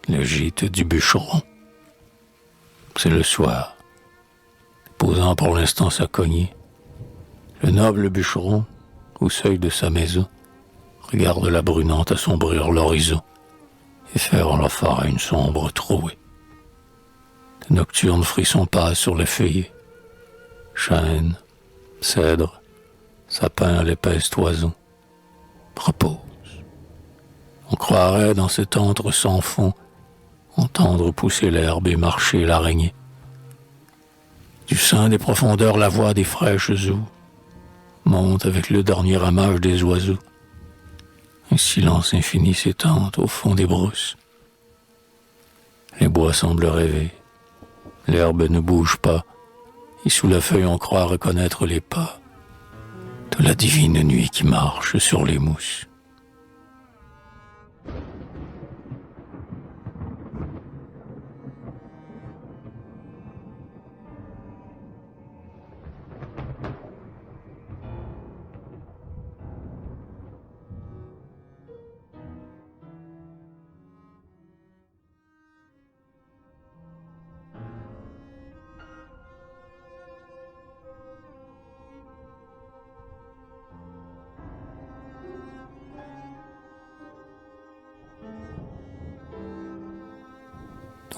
le gîte du bûcheron. C'est le soir. Posant pour l'instant sa cognée, le noble bûcheron, au seuil de sa maison, regarde la brunante assombrir l'horizon et faire en la forêt une sombre trouée. De nocturnes frissons passent sur les feuillets. Chênes, cèdres, sapins à l'épaisse toison reposent. On croirait dans cet antre sans fond entendre pousser l'herbe et marcher l'araignée. Du sein des profondeurs la voix des fraîches eaux monte avec le dernier ramage des oiseaux. Un silence infini s'étend au fond des brousses. Les bois semblent rêver. L'herbe ne bouge pas, et sous la feuille on croit reconnaître les pas de la divine nuit qui marche sur les mousses.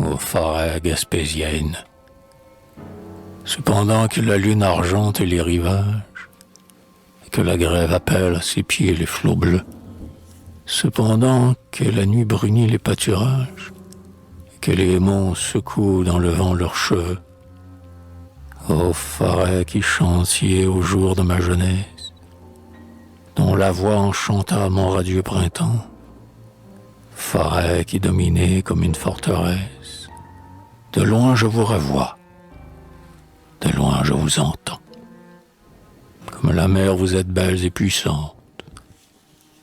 Aux forêts gaspésiennes. Cependant que la lune argente les rivages, et que la grève appelle à ses pieds les flots bleus, cependant que la nuit brunit les pâturages, et que les monts secouent dans le vent leurs cheveux, ô forêts qui chantiez au jour de ma jeunesse, dont la voix enchanta mon radieux printemps, forêt qui dominait comme une forteresse. De loin je vous revois, de loin je vous entends. Comme la mer vous êtes belles et puissantes,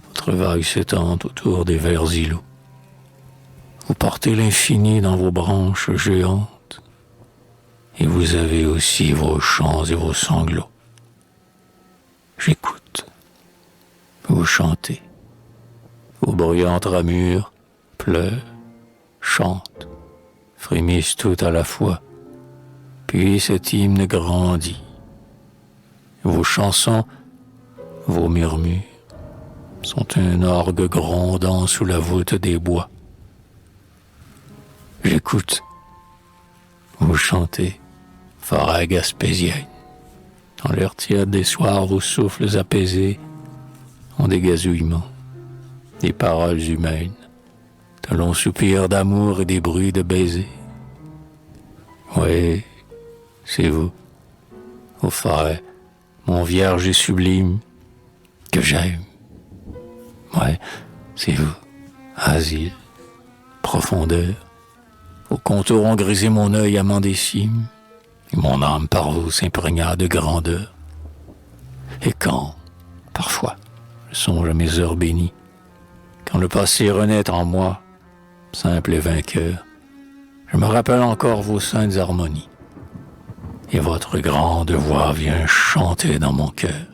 votre vague s'étend autour des verts îlots. Vous portez l'infini dans vos branches géantes, et vous avez aussi vos chants et vos sanglots. J'écoute, vous chantez. Vos bruyantes ramures pleurent, chantent, frémissent tout à la fois, puis cet hymne grandit. Vos chansons, vos murmures, sont un orgue grondant sous la voûte des bois. J'écoute, vous chantez, forêt gaspésienne. Dans l'air tiède des soirs, vos souffles apaisés ont des gazouillements, des paroles humaines, de longs soupirs d'amour et des bruits de baisers. Oui, c'est vous, ô forêt, mon vierge et sublime, que j'aime. Ouais, c'est vous, asile, profondeur, aux contours ont grisé mon œil amant des cimes, et mon âme par vous s'imprégna de grandeur. Et quand, parfois, je songe à mes heures bénies, quand le passé renaît en moi, simple et vainqueur, je me rappelle encore vos saintes harmonies, et votre grande voix vient chanter dans mon cœur.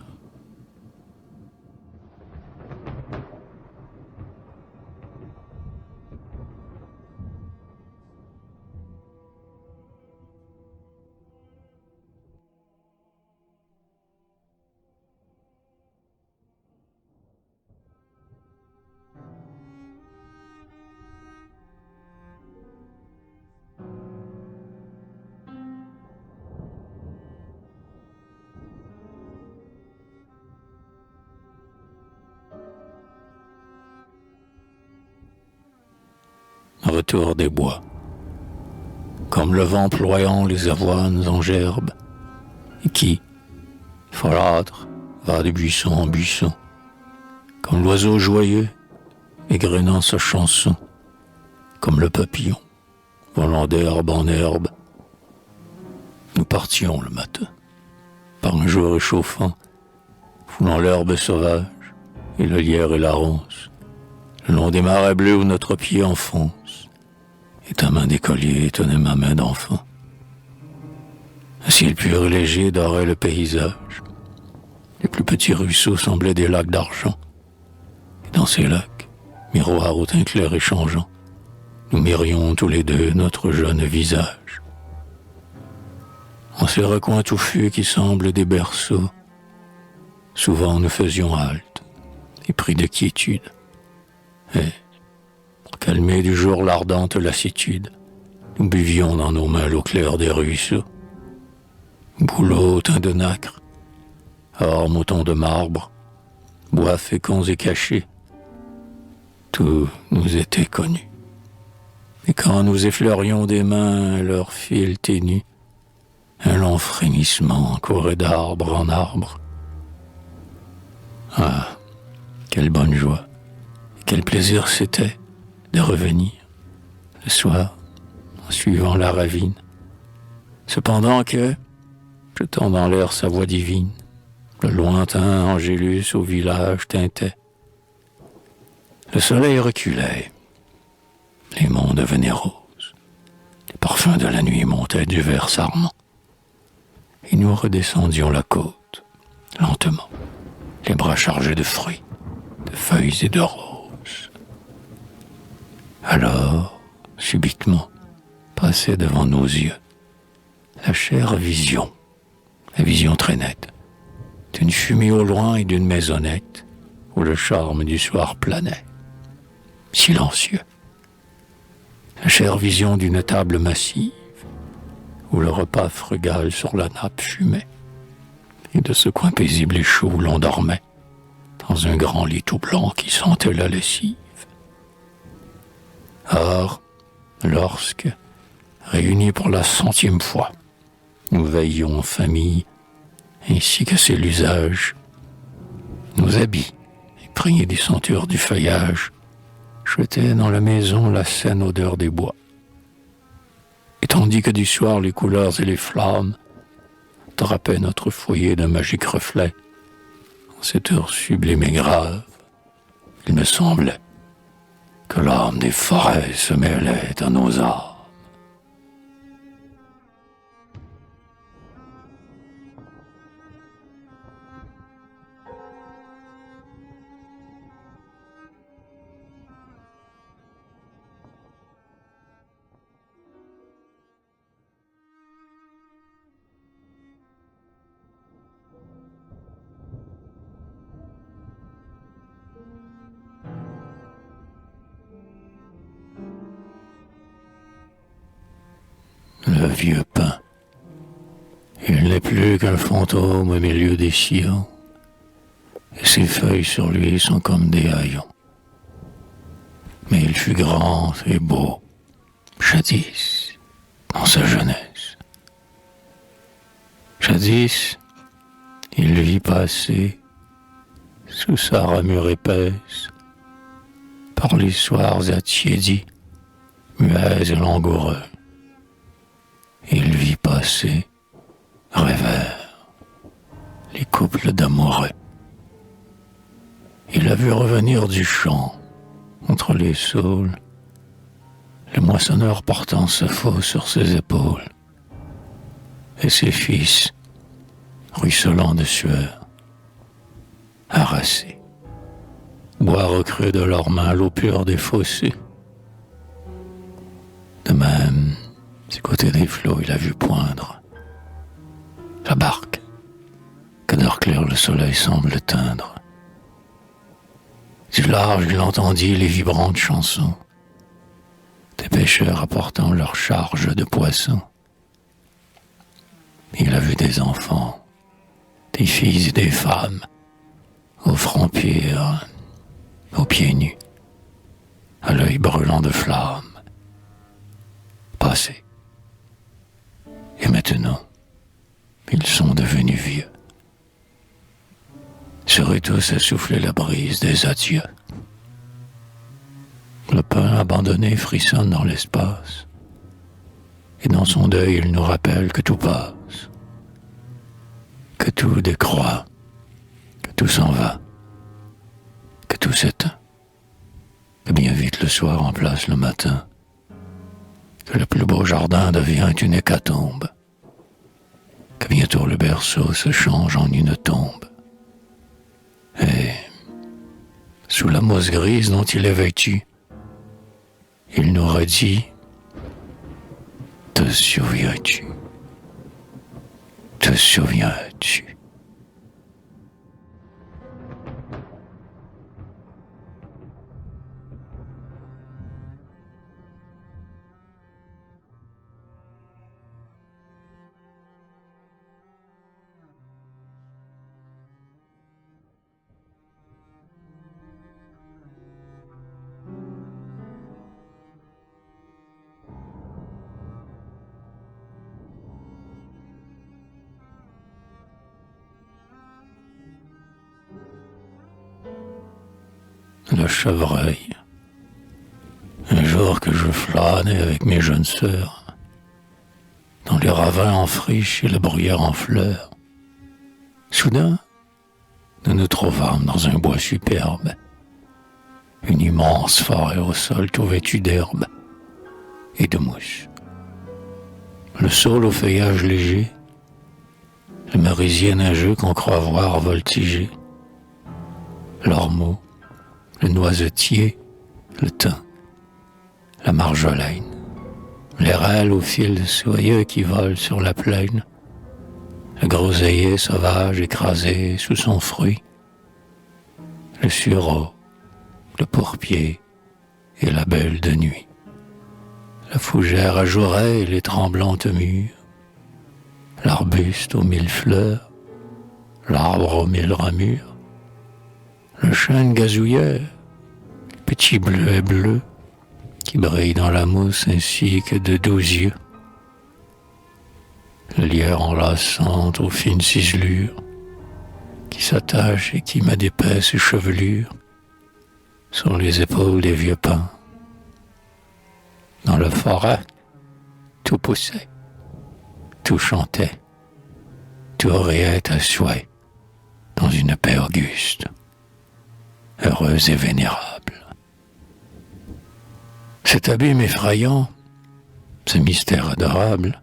Retour des bois. Comme le vent ployant les avoines en gerbe, et qui, folâtre, va de buisson en buisson, comme l'oiseau joyeux, égrenant sa chanson, comme le papillon, volant d'herbe en herbe. Nous partions le matin, par un jour réchauffant, foulant l'herbe sauvage et le lierre et la ronce, le long des marais bleus où notre pied enfonce, et ta main d'écolier tenait ma main d'enfant. Un ciel pur et léger dorait le paysage. Les plus petits ruisseaux semblaient des lacs d'argent. Et dans ces lacs, miroirs au teint clair et changeant, nous mirions tous les deux notre jeune visage. En ces recoins touffus qui semblent des berceaux, souvent nous faisions halte, épris de quiétude, et, pour calmer du jour l'ardente lassitude, nous buvions dans nos mains l'eau claire des ruisseaux. Bouleaux teints de nacre, or moutons de marbre, bois féconds et cachés, tout nous était connu. Et quand nous effleurions des mains leurs fils ténus, un long frémissement courait d'arbre en arbre. Ah, quelle bonne joie, quel plaisir c'était de revenir, le soir, en suivant la ravine, cependant que, jetant dans l'air sa voix divine, le lointain Angélus au village tintait. Le soleil reculait, les monts devenaient roses, les parfums de la nuit montaient du vert sarment, et nous redescendions la côte, lentement, les bras chargés de fruits, de feuilles et de roses. Alors, subitement, passait devant nos yeux la chère vision, la vision très nette, d'une fumée au loin et d'une maisonnette où le charme du soir planait, silencieux. La chère vision d'une table massive où le repas frugal sur la nappe fumait, et de ce coin paisible et chaud où l'on dormait, dans un grand lit tout blanc qui sentait la lessive. Or, lorsque, réunis pour la 100e fois, nous veillions en famille, ainsi que c'est l'usage, nos habits, imprégnés des sentures du feuillage, jetaient dans la maison la saine odeur des bois. Et tandis que du soir les couleurs et les flammes drapaient notre foyer d'un magique reflet, en cette heure sublime et grave, il me semblait que l'âme des forêts se mêlait à nos âmes. Le vieux pin, il n'est plus qu'un fantôme au milieu des sillons, et ses feuilles sur lui sont comme des haillons. Mais il fut grand et beau, jadis, dans sa jeunesse. Jadis, il vit passer, sous sa ramure épaisse, par les soirs attiédis, muets et langoureux. Il vit passer, rêveurs, les couples d'amoureux. Il a vu revenir du champ, entre les saules, le moissonneur portant sa faux sur ses épaules, et ses fils, ruisselant de sueur, harassés, boire au creux de leurs mains l'eau pure des fossés. De même, du côté des flots, il a vu poindre la barque que d'heure claire le soleil semble teindre. Du large, il entendit les vibrantes chansons des pêcheurs apportant leur charge de poissons. Il a vu des enfants, des filles et des femmes, au front pur, aux pieds nus, à l'œil brûlant de flammes, passer. Et maintenant, ils sont devenus vieux. Sur eux tous a soufflé la brise des adieux. Le pain abandonné frissonne dans l'espace, et dans son deuil il nous rappelle que tout passe, que tout décroît, que tout s'en va, que tout s'éteint, que bien vite le soir remplace le matin, que le plus beau jardin devient une hécatombe, que bientôt le berceau se change en une tombe. Et, sous la mousse grise dont il est vêtu, il nous redit: te souviens-tu? Te souviens-tu? Le chevreuil. Un jour que je flânais avec mes jeunes sœurs, dans les ravins en friche et le bruyère en fleurs, soudain, nous nous trouvâmes dans un bois superbe, une immense forêt au sol tout vêtue d'herbe et de mousse. Le saule au feuillage léger, le merisier nageux qu'on croit voir voltiger, l'ormeau, le noisetier, le thym, la marjolaine, les rêles au fil soyeux qui volent sur la plaine, le groseillier sauvage écrasé sous son fruit, le sureau, le pourpier et la belle de nuit, la fougère ajourée et les tremblantes mûres, l'arbuste aux mille fleurs, l'arbre aux mille ramures, le chêne gazouilleur, le petit bleuet bleu qui brille dans la mousse ainsi que de 12 yeux, le lierre enlaçante aux fines ciselures qui s'attache et qui met d'épaisses chevelures sur les épaules des vieux pins. Dans la forêt, tout poussait, tout chantait, tout riait à souhait dans une paix auguste, heureuse et vénérable. Cet abîme effrayant, ce mystère adorable,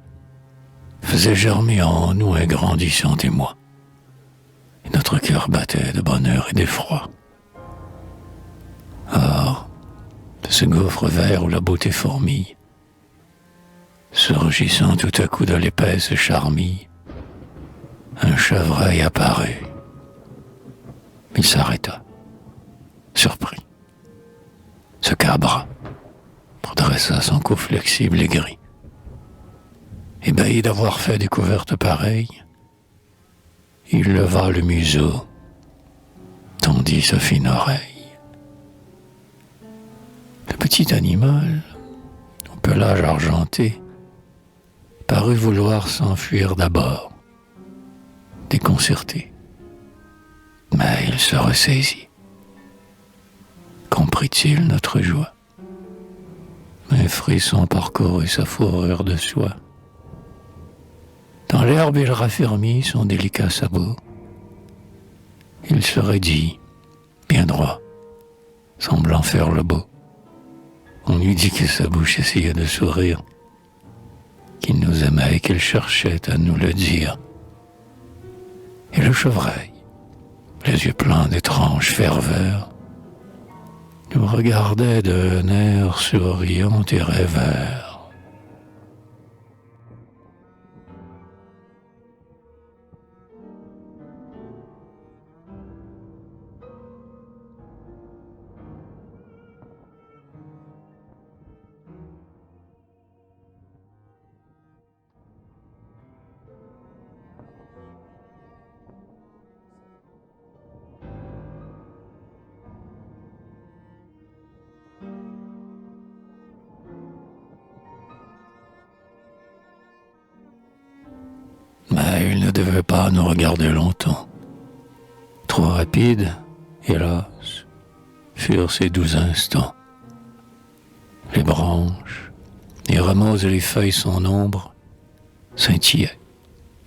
faisait germer en nous un grandissant émoi, et notre cœur battait de bonheur et d'effroi. Or, de ce gouffre vert où la beauté fourmille, surgissant tout à coup de l'épaisse charmille, un chevreuil apparut. Il s'arrêta, surpris, se cabra, redressa son cou flexible et gris. Ébahi d'avoir fait découverte pareille, il leva le museau, tendit sa fine oreille. Le petit animal, au pelage argenté, parut vouloir s'enfuir d'abord, déconcerté. Mais il se ressaisit. Comprit-il notre joie? Un frisson parcourut sa fourrure de soie. Dans l'herbe, il raffermit son délicat sabot. Il se raidit, bien droit, semblant faire le beau. On eût dit que sa bouche essayait de sourire, qu'il nous aimait et qu'il cherchait à nous le dire. Et le chevreuil, les yeux pleins d'étrange ferveur, nous regardait d'un air souriant et rêveur. Mais il ne devait pas nous regarder longtemps. Trop rapide, hélas, furent ces 12 instants. Les branches, les rameaux et les feuilles sans nombre scintillaient,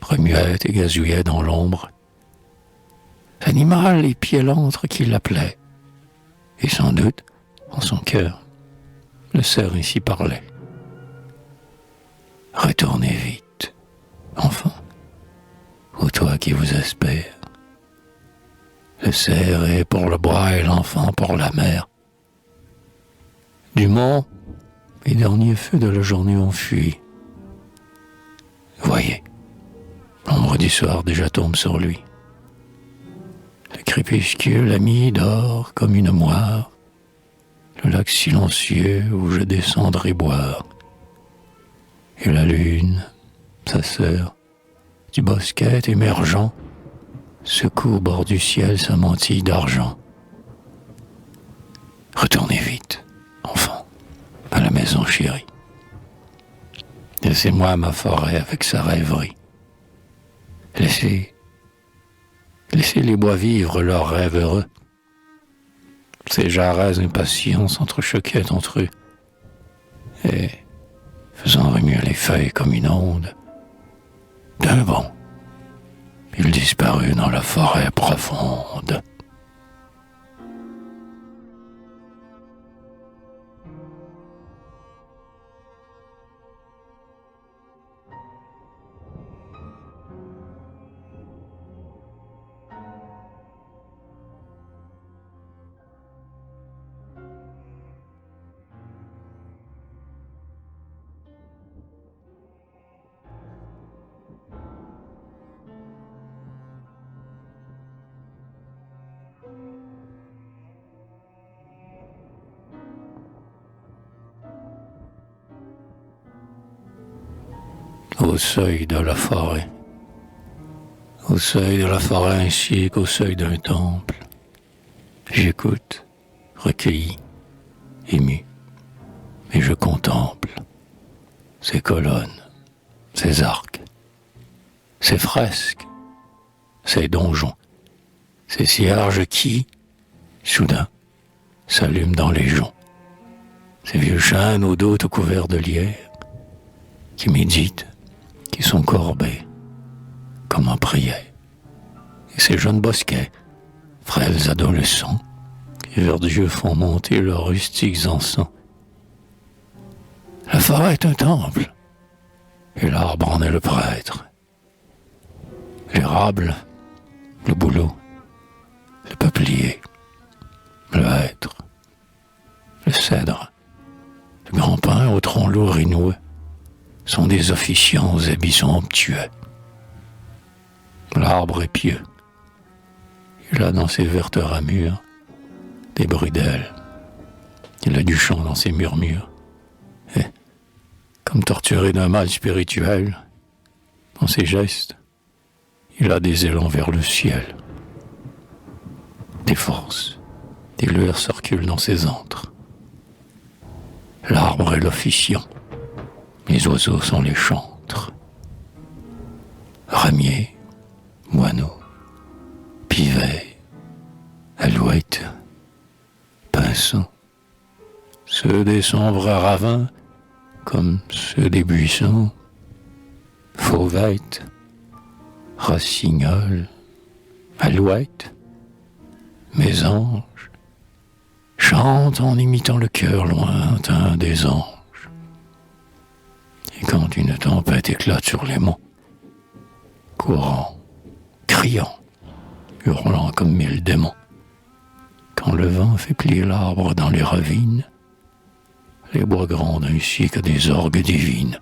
remuaient et gazouillaient dans l'ombre. L'animal épiait l'antre qui l'appelait, et sans doute, en son cœur, le cerf ainsi parlait. Retournez vite, enfant, ô toi qui vous espère. Le cerf est pour le bois et l'enfant pour la mer. Du mont, Les derniers feux de la journée ont fui. Voyez, l'ombre du soir déjà tombe sur lui. Le crépuscule ami dort comme une moire, le lac silencieux où je descendrai boire. Et la lune, sa sœur, du bosquet émergeant, secoue au bord du ciel sa mantille d'argent. Retournez vite, enfant, à la maison chérie. Laissez-moi ma forêt avec sa rêverie. Laissez les bois vivre leurs rêves heureux. Ces jarrets impatients s'entrechoquaient entre eux, et, faisant remuer les feuilles comme une onde, d'un bond, il disparut dans la forêt profonde. Au seuil de la forêt, au seuil de la forêt ainsi qu'au seuil d'un temple, j'écoute, recueilli, ému, et je contemple ces colonnes, ces arcs, ces fresques, ces donjons, ces cierges qui, soudain, s'allument dans les joncs, ces vieux chênes aux dos tout couverts de lierre, qui méditent, qui sont courbés, comme en prière, et ces jeunes bosquets, frêles adolescents, qui vers Dieu font monter leurs rustiques encens. La forêt est un temple, et l'arbre en est le prêtre. L'érable, le bouleau, le peuplier, le hêtre, le cèdre, le grand pin au tronc lourd et noueux, sont des officiants aux habits somptueux. L'arbre est pieux. Il a dans ses vertes ramures des bruits d'ailes. Il a du chant dans ses murmures. Et, comme torturé d'un mal spirituel, dans ses gestes, il a des élans vers le ciel. Des forces, des lueurs circulent dans ses antres. L'arbre est l'officiant. Les oiseaux sont les chantres. Ramiers, moineaux, pivets, alouettes, pinsons, ceux des sombres ravins comme ceux des buissons, fauvettes, rossignols, alouettes, mésanges, chantent en imitant le cœur lointain des anges. Et quand une tempête éclate sur les monts, courant, criant, hurlant comme 1000 démons, quand le vent fait plier l'arbre dans les ravines, les bois grondent ainsi que des orgues divines.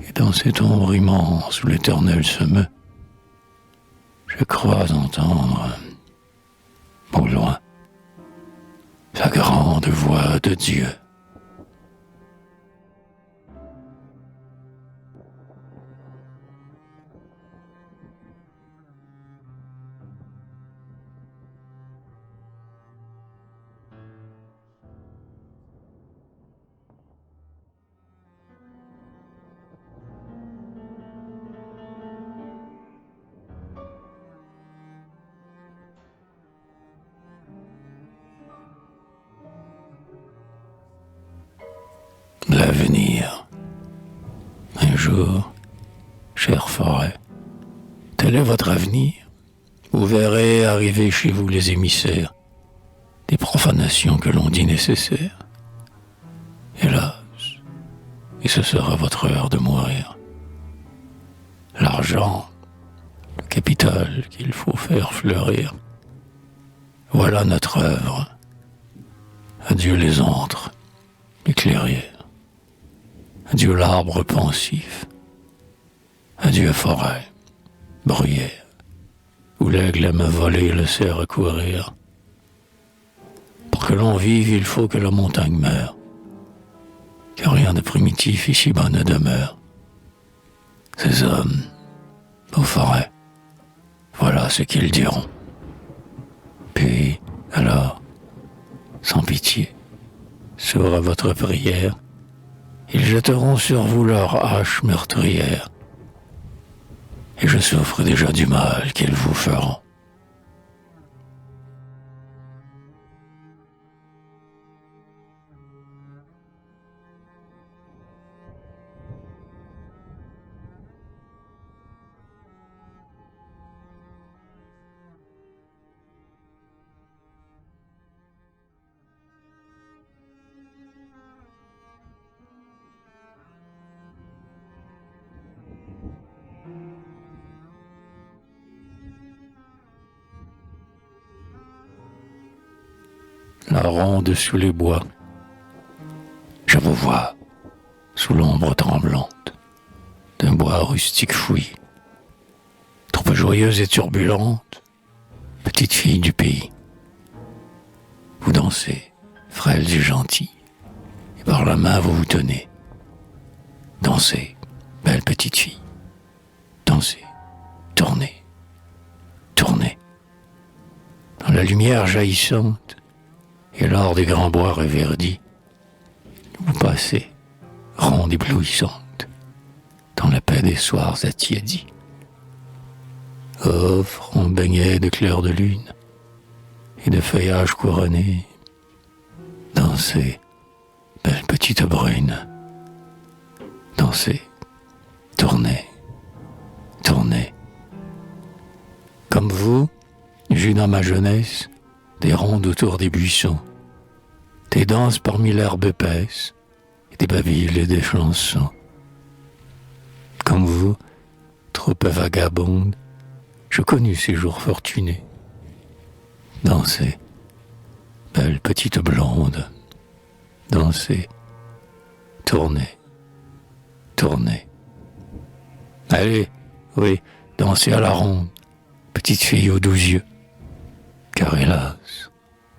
Et dans cette ombre immense où l'Éternel se meut, je crois entendre, au loin, la grande voix de Dieu. L'avenir. Un jour, chère forêt, tel est votre avenir. Vous verrez arriver chez vous les émissaires des profanations que l'on dit nécessaires. Hélas, et ce sera votre heure de mourir. L'argent, le capital qu'il faut faire fleurir, voilà notre œuvre. Adieu les antres, les clairières. Adieu l'arbre pensif. Adieu forêt, bruyère, où l'aigle aime voler et le cerf courir. Pour que l'on vive, il faut que la montagne meure, que rien de primitif ici-bas ne demeure. Ces hommes, aux forêts, voilà ce qu'ils diront. Puis, alors, sans pitié, sur votre prière, ils jetteront sur vous leurs haches meurtrières. Et je souffre déjà du mal qu'ils vous feront. La ronde sous les bois, je vous vois, sous l'ombre tremblante d'un bois rustique fouillis. Troupe joyeuse et turbulente, petite fille du pays. Vous dansez, frêles et gentilles, et par la main vous vous tenez. Dansez, belle petite fille, dansez, tournez, tournez. Dans la lumière jaillissante, et lors des grands bois reverdis, vous passez, ronde éblouissante, dans la paix des soirs attiédis. Oh, front baigné de clair de lune et de feuillages couronnés, dansez, belle petite brune, dansez, tournez, tournez. Comme vous, j'eus dans ma jeunesse des rondes autour des buissons, des danses parmi l'herbe épaisse, et des babilles et des chansons. Comme vous, troupe vagabonde, je connus ces jours fortunés. Dansez, belle petite blonde, dansez, tournez, tournez. Allez, oui, dansez à la ronde, petite fille aux 12 yeux. Car hélas,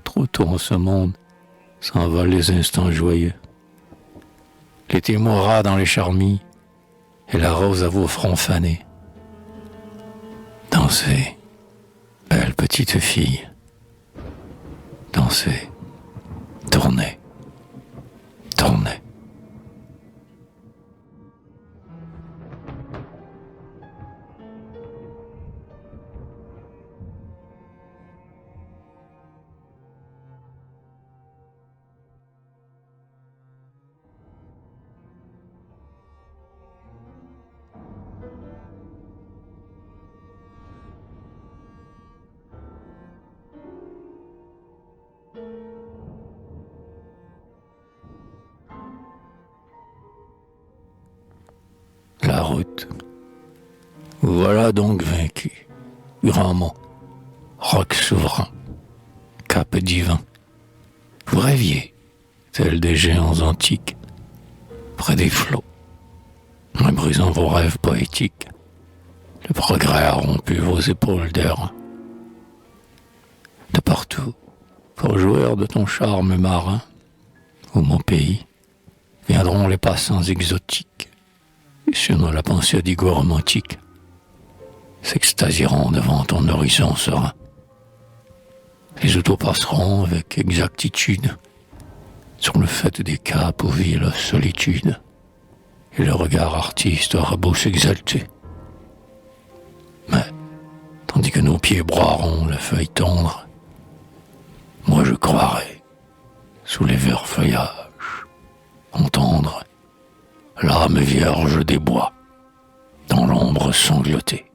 trop tôt en ce monde, s'envolent les instants joyeux. L'été mourra dans les charmilles, et la rose à vos fronts fanés. Dansez, belle petite fille, dansez, tournez, tournez. La route. Voilà donc vaincu. Grand mot, roc souverain, cap divin. Vous rêviez, tel des géants antiques, près des flots, en brisant vos rêves poétiques. Le progrès a rompu vos épaules d'air. De partout, pour jouir de ton charme marin, où mon pays, viendront les passants exotiques, et sur la pensée d'Igo romantique, s'extasieront devant ton horizon serein. Les autos passeront avec exactitude sur le fait des caps aux villes solitudes, et le regard artiste aura beau s'exalter. Mais, tandis que nos pieds broieront la feuille tendre, moi je croirai, sous les verts feuillages, entendre l'âme vierge des bois, dans l'ombre sanglotée.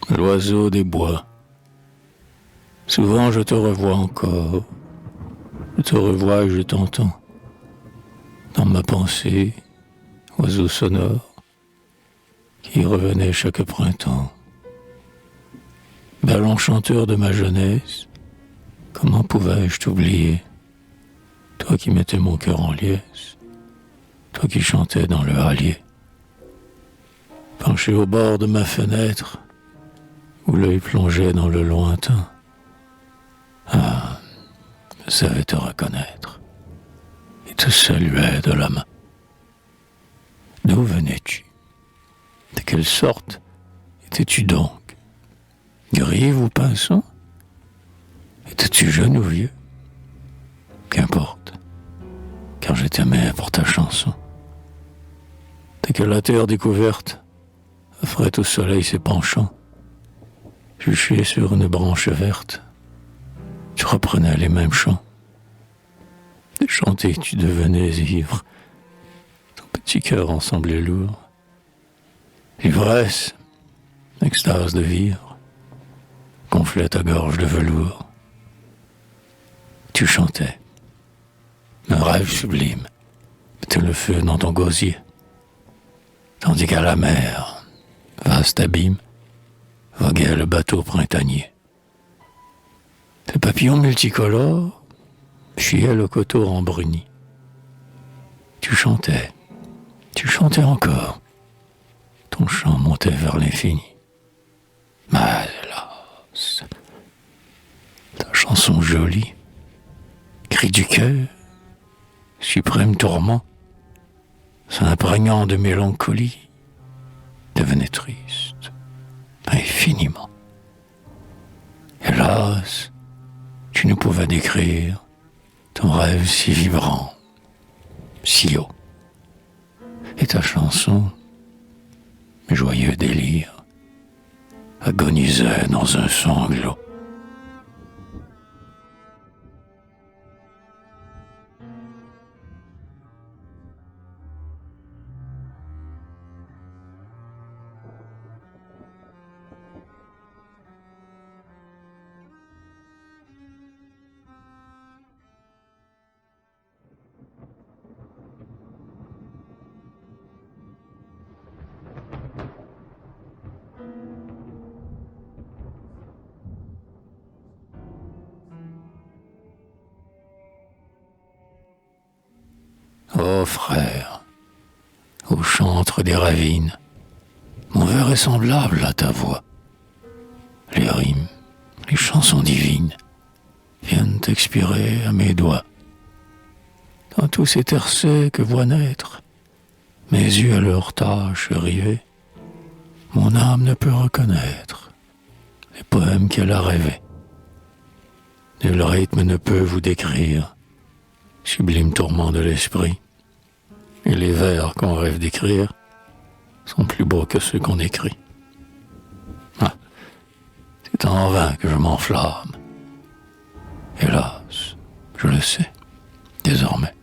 l'oiseau des bois. Souvent je te revois encore, je te revois et je t'entends. Dans ma pensée, oiseau sonore, qui revenait chaque printemps. Ballon chanteur de ma jeunesse, comment pouvais-je t'oublier? Toi qui mettais mon cœur en liesse, toi qui chantais dans le hallier. Penché au bord de ma fenêtre, où l'œil plongeait dans le lointain. Ah, je savais te reconnaître, et te saluais de la main. D'où venais-tu? De quelle sorte étais-tu donc? Grive ou pinson? Étais-tu jeune ou vieux? Qu'importe, car je t'aimais pour ta chanson. Dès que la terre découverte offrait au soleil ses penchants, juché sur une branche verte, tu reprenais les mêmes chants. De chanter, tu devenais ivre, ton petit cœur en semblait lourd. Ivresse, extase de vivre, gonflait ta gorge de velours. Tu chantais, un rêve sublime, mettait le feu dans ton gosier, tandis qu'à la mer, vaste abîme, voguait le bateau printanier. Tes papillons multicolores fuyaient le coteau embruni. Tu chantais encore. Ton chant montait vers l'infini. Mais hélas, ta chanson jolie, cri du cœur, suprême tourment, s'imprégnant de mélancolie, devenait triste, infiniment. Hélas, tu ne pouvais décrire ton rêve si vibrant, si haut. Et ta chanson, joyeux délire, agonisait dans un sanglot. Ô frère, au chantre des ravines, mon vers est semblable à ta voix. Les rimes, les chansons divines viennent expirer à mes doigts. Dans tous ces tercets que vois naître mes yeux à leur tâche rivés, mon âme ne peut reconnaître les poèmes qu'elle a rêvés. Nul rythme ne peut vous décrire, sublime tourment de l'esprit. Et les vers qu'on rêve d'écrire sont plus beaux que ceux qu'on écrit. Ah, c'est en vain que je m'enflamme. Hélas, je le sais, désormais.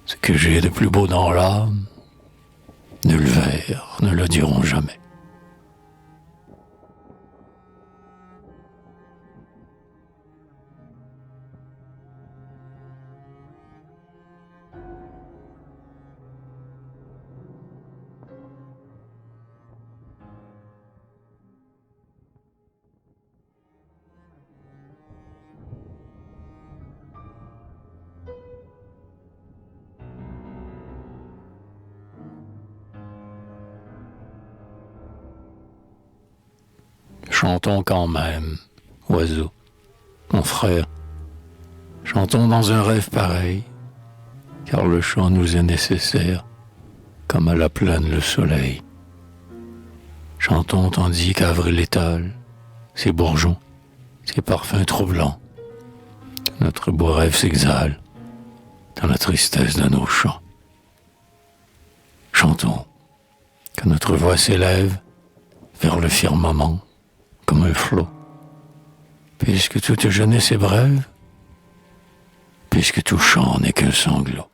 Ce que j'ai de plus beau dans l'âme, nul vers ne le diront jamais. Chantons quand même, oiseau, mon frère. Chantons dans un rêve pareil, car le chant nous est nécessaire, comme à la plaine le soleil. Chantons tandis qu'avril étale ses bourgeons, ses parfums troublants. Notre beau rêve s'exhale dans la tristesse de nos chants. Chantons, que notre voix s'élève vers le firmament, comme un flot, puisque toute jeunesse est brève, puisque tout chant n'est qu'un sanglot.